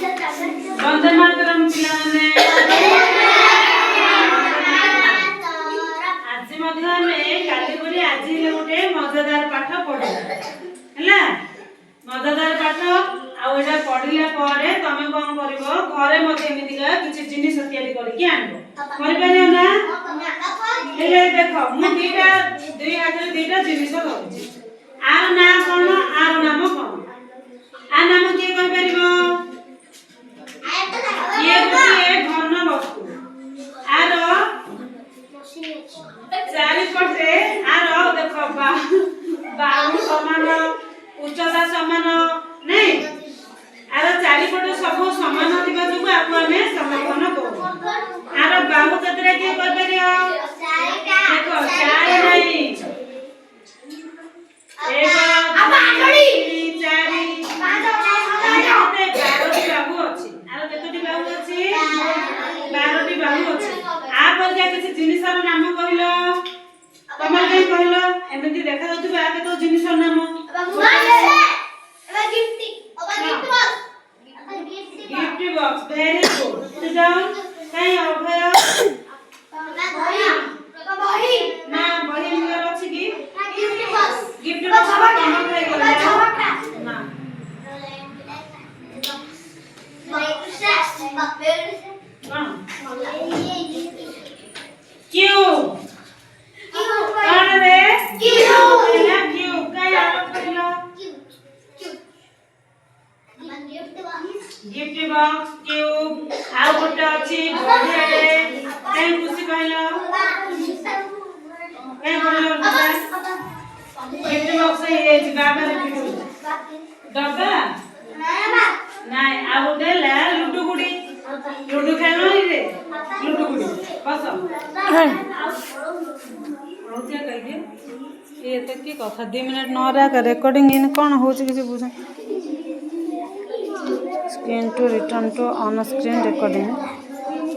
वंदे मातरम पिलाने आज मध्य हमें काली परी आज गोटे मजेदार पाठ पढ़ा है मजेदार पाठ आउटा पढ़िला परे तमे कोन करिवो घरे मते एमितिका किछि जिनिस तयारी करके आनबो करि परियो ना हेले देखो मु दीटा दुई हाथ दीटा जिनिस रखछि आर नाम कोन आर नाम कोन आ नाम के कहि परिवो ये गोटे घन वस्तु आर चारि पटे आर देखो बाहु समान उच्चता समान नहीं आर चारिपट सब समान थिबा जो आपको हमें समापन करू आर बाहु केतरा के कर परियो देखो चारि नहीं एक चारि पाँच 12टी बाहु अछि आर केतटी बाहु अछि 12टी बाहु अछि आ पर क्या किछि जिनिसर नाम कहिलो तमर के कहिलो एमिति देखा जाउतबा केतो जिनिसर नाम gift box very good sit down कहीं अभय बही ना बही नियर अछि की गिफ्ट बॉक्स कम खाई गला ना क्यों कौन रे क्यों ना क्यों कहीं आप कहिलो गिफ्ट बॉक्स क्यूब आ गोटे अछि बढ़िया रे कहीं खुशी कहलो कहीं कहलो गिफ्ट बॉक्स हे जे बाबा रे डब्बा नहीं आ गोटे ला लुडू गुडी लुडू खेलो रे लुडू गुडी बस रोटिया कह दे ये तक की कथा 2 मिनट न रहा रिकॉर्डिंग इन कोन होछ किसी बुझ screen to return to on screen recording